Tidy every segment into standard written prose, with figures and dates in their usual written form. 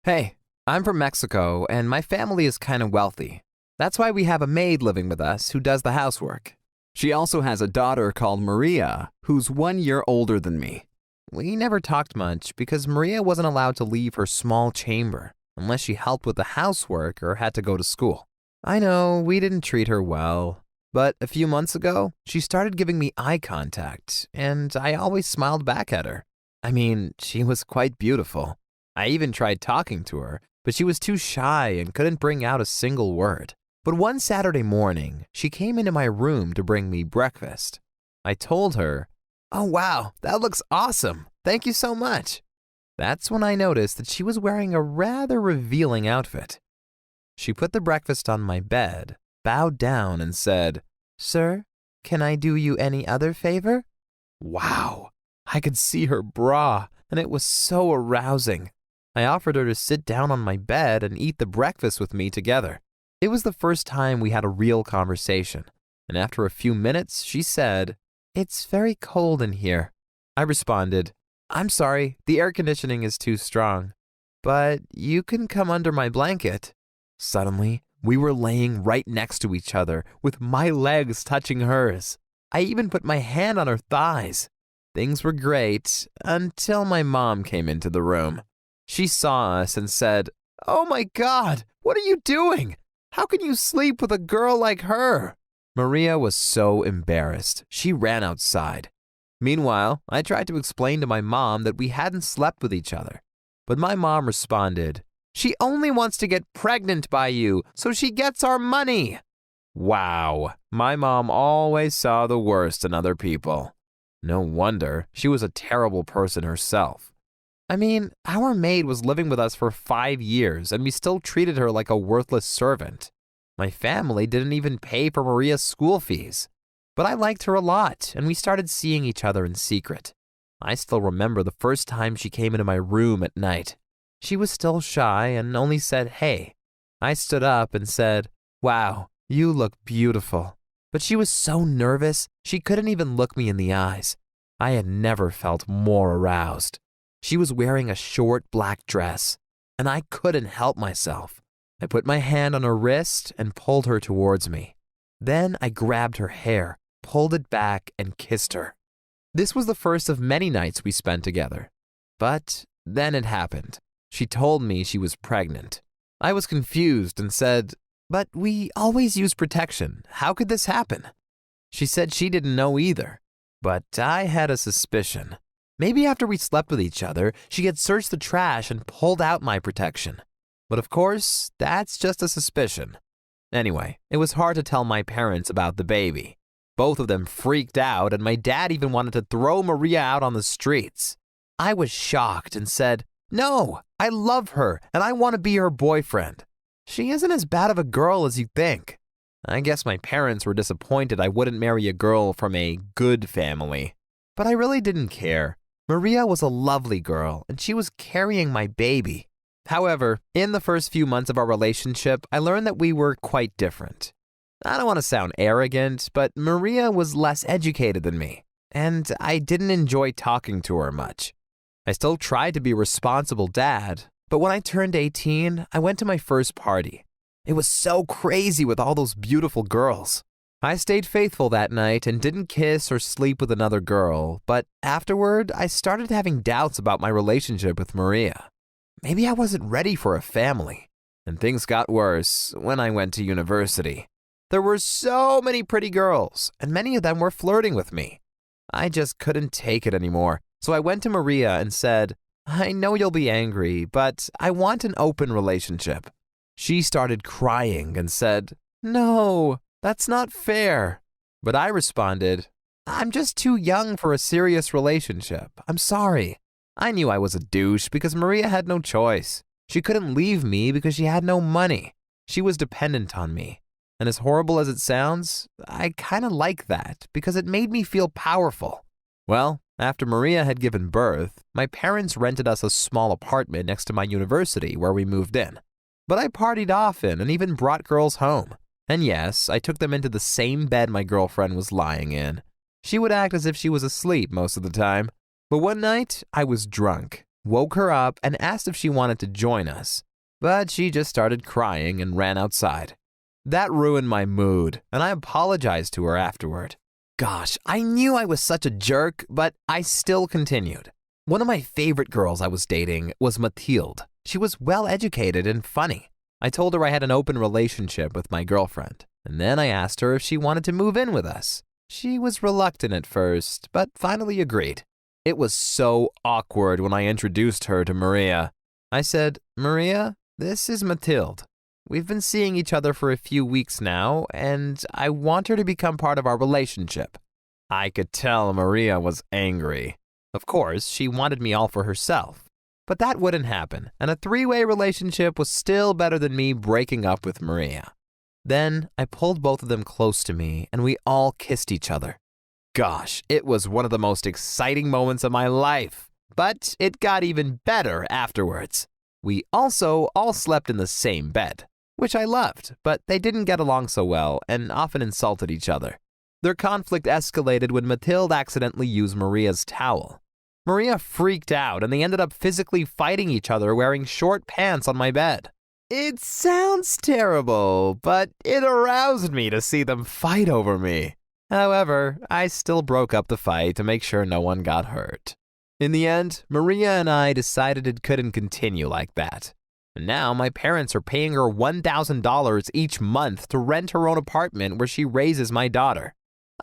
Hey, I'm from Mexico, and my family is kind of wealthy. That's why we have a maid living with us who does the housework. She also has a daughter called Maria, who's 1 year older than me. We never talked much because Maria wasn't allowed to leave her small chamber unless she helped with the housework or had to go to school. I know we didn't treat her well, but a few months ago, she started giving me eye contact, and I always smiled back at her. I mean, she was quite beautiful. I even tried talking to her, but she was too shy and couldn't bring out a single word. But one Saturday morning, she came into my room to bring me breakfast. I told her, "Oh wow, that looks awesome. Thank you so much." That's when I noticed that she was wearing a rather revealing outfit. She put the breakfast on my bed, bowed down, and said, "Sir, can I do you any other favor?" Wow, I could see her bra, and it was so arousing. I offered her to sit down on my bed and eat the breakfast with me together. It was the first time we had a real conversation, and after a few minutes, she said, "It's very cold in here." I responded, "I'm sorry, the air conditioning is too strong, but you can come under my blanket." Suddenly, we were laying right next to each other with my legs touching hers. I even put my hand on her thighs. Things were great until my mom came into the room. She saw us and said, "Oh my God, what are you doing? How can you sleep with a girl like her?" Maria was so embarrassed. She ran outside. Meanwhile, I tried to explain to my mom that we hadn't slept with each other. But my mom responded, "She only wants to get pregnant by you, so she gets our money." Wow, my mom always saw the worst in other people. No wonder she was a terrible person herself. I mean, our maid was living with us for 5 years, and we still treated her like a worthless servant. My family didn't even pay for Maria's school fees. But I liked her a lot, and we started seeing each other in secret. I still remember the first time she came into my room at night. She was still shy and only said, "Hey." I stood up and said, "Wow, you look beautiful." But she was so nervous, she couldn't even look me in the eyes. I had never felt more aroused. She was wearing a short black dress, and I couldn't help myself. I put my hand on her wrist and pulled her towards me. Then I grabbed her hair, pulled it back, and kissed her. This was the first of many nights we spent together. But then it happened. She told me she was pregnant. I was confused and said, "But we always use protection. How could this happen?" She said she didn't know either. But I had a suspicion. Maybe after we slept with each other, she had searched the trash and pulled out my protection. But of course, that's just a suspicion. Anyway, it was hard to tell my parents about the baby. Both of them freaked out, and my dad even wanted to throw Maria out on the streets. I was shocked and said, "No, I love her, and I want to be her boyfriend. She isn't as bad of a girl as you think." I guess my parents were disappointed I wouldn't marry a girl from a good family. But I really didn't care. Maria was a lovely girl, and she was carrying my baby. However, in the first few months of our relationship, I learned that we were quite different. I don't want to sound arrogant, but Maria was less educated than me, and I didn't enjoy talking to her much. I still tried to be a responsible dad, but when I turned 18, I went to my first party. It was so crazy with all those beautiful girls. I stayed faithful that night and didn't kiss or sleep with another girl, but afterward, I started having doubts about my relationship with Maria. Maybe I wasn't ready for a family, and things got worse when I went to university. There were so many pretty girls, and many of them were flirting with me. I just couldn't take it anymore, so I went to Maria and said, "I know you'll be angry, but I want an open relationship." She started crying and said, "No, that's not fair." But I responded, "I'm just too young for a serious relationship. I'm sorry." I knew I was a douche because Maria had no choice. She couldn't leave me because she had no money. She was dependent on me. And as horrible as it sounds, I kind of like that because it made me feel powerful. Well, after Maria had given birth, my parents rented us a small apartment next to my university where we moved in. But I partied often and even brought girls home. And yes, I took them into the same bed my girlfriend was lying in. She would act as if she was asleep most of the time. But one night, I was drunk. woke her up, and asked if she wanted to join us. But she just started crying and ran outside. That ruined my mood, and I apologized to her afterward. Gosh, I knew I was such a jerk, but I still continued. One of my favorite girls I was dating was Mathilde. She was well-educated and funny. I told her I had an open relationship with my girlfriend, and then I asked her if she wanted to move in with us. She was reluctant at first, but finally agreed. It was so awkward when I introduced her to Maria. I said, "Maria, this is Mathilde. We've been seeing each other for a few weeks now, and I want her to become part of our relationship." I could tell Maria was angry. Of course, she wanted me all for herself. But that wouldn't happen, and a three-way relationship was still better than me breaking up with Maria. Then I pulled both of them close to me, and we all kissed each other. Gosh, it was one of the most exciting moments of my life. But it got even better afterwards. We also all slept in the same bed, which I loved, but they didn't get along so well and often insulted each other. Their conflict escalated when Mathilde accidentally used Maria's towel. Maria freaked out, and they ended up physically fighting each other wearing short pants on my bed. It sounds terrible, but it aroused me to see them fight over me. However, I still broke up the fight to make sure no one got hurt. In the end, Maria and I decided it couldn't continue like that. And now my parents are paying her $1,000 each month to rent her own apartment where she raises my daughter.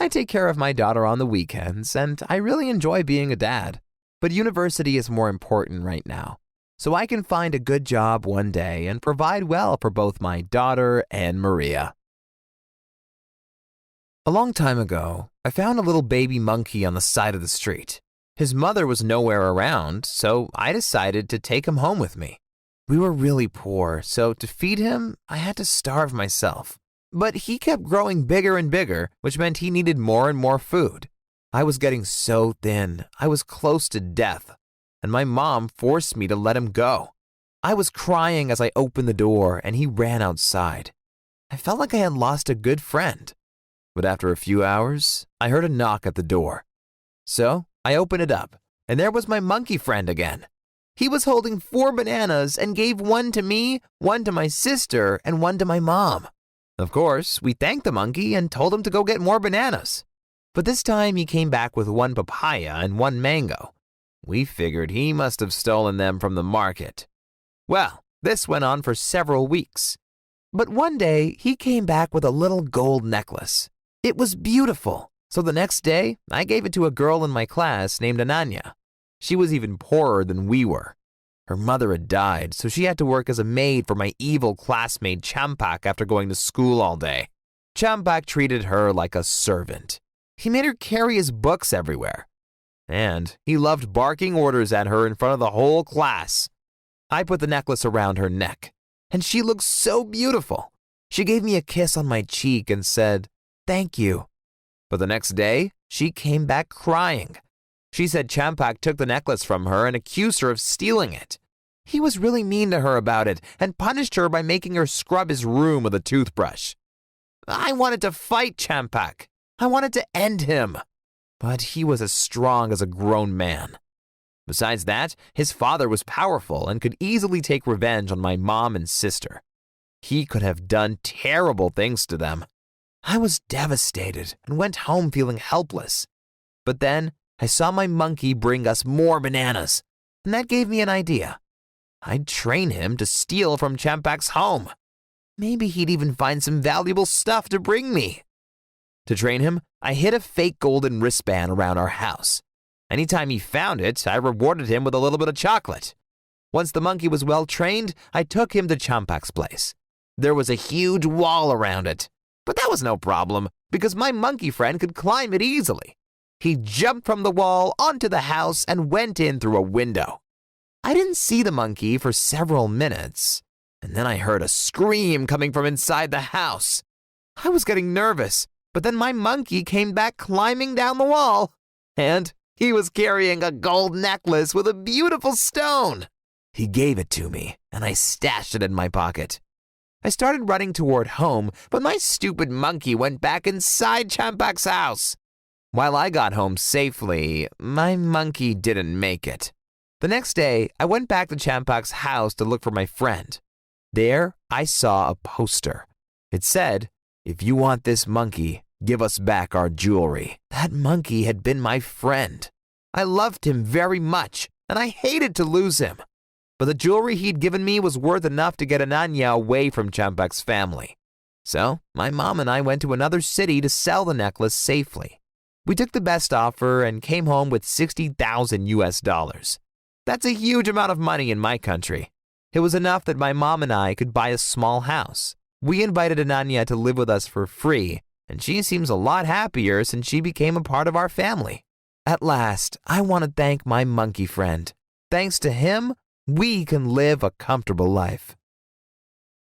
I take care of my daughter on the weekends, and I really enjoy being a dad. But university is more important right now, so I can find a good job one day and provide well for both my daughter and Maria. A long time ago, I found a little baby monkey on the side of the street. His mother was nowhere around, so I decided to take him home with me. We were really poor, so to feed him, I had to starve myself. But he kept growing bigger and bigger, which meant he needed more and more food. I was getting so thin, I was close to death, and my mom forced me to let him go. I was crying as I opened the door, and he ran outside. I felt like I had lost a good friend. But after a few hours, I heard a knock at the door. So I opened it up, and there was my monkey friend again. He was holding 4 bananas and gave one to me, one to my sister, and one to my mom. Of course, we thanked the monkey and told him to go get more bananas. But this time he came back with 1 papaya and 1 mango. We figured he must have stolen them from the market. Well, this went on for several weeks. But one day he came back with a little gold necklace. It was beautiful. So the next day, I gave it to a girl in my class named Ananya. She was even poorer than we were. Her mother had died, so she had to work as a maid for my evil classmate Champak after going to school all day. Champak treated her like a servant. He made her carry his books everywhere. And he loved barking orders at her in front of the whole class. I put the necklace around her neck, and she looked so beautiful. She gave me a kiss on my cheek and said, "Thank you." But the next day, she came back crying. She said Champak took the necklace from her and accused her of stealing it. He was really mean to her about it and punished her by making her scrub his room with a toothbrush. I wanted to fight Champak. I wanted to end him. But he was as strong as a grown man. Besides that, his father was powerful and could easily take revenge on my mom and sister. He could have done terrible things to them. I was devastated and went home feeling helpless. But then I saw my monkey bring us more bananas, and that gave me an idea. I'd train him to steal from Champak's home. Maybe he'd even find some valuable stuff to bring me. To train him, I hid a fake golden wristband around our house. Anytime he found it, I rewarded him with a little bit of chocolate. Once the monkey was well trained, I took him to Champak's place. There was a huge wall around it, but that was no problem because my monkey friend could climb it easily. He jumped from the wall onto the house and went in through a window. I didn't see the monkey for several minutes, and then I heard a scream coming from inside the house. I was getting nervous, but then my monkey came back climbing down the wall, and he was carrying a gold necklace with a beautiful stone. He gave it to me, and I stashed it in my pocket. I started running toward home, but my stupid monkey went back inside Champak's house. While I got home safely, my monkey didn't make it. The next day, I went back to Champak's house to look for my friend. There, I saw a poster. It said, "If you want this monkey, give us back our jewelry." That monkey had been my friend. I loved him very much, and I hated to lose him. But the jewelry he'd given me was worth enough to get Ananya away from Champak's family. So, my mom and I went to another city to sell the necklace safely. We took the best offer and came home with 60,000 US dollars. That's a huge amount of money in my country. It was enough that my mom and I could buy a small house. We invited Ananya to live with us for free, and she seems a lot happier since she became a part of our family. At last, I want to thank my monkey friend. Thanks to him, we can live a comfortable life.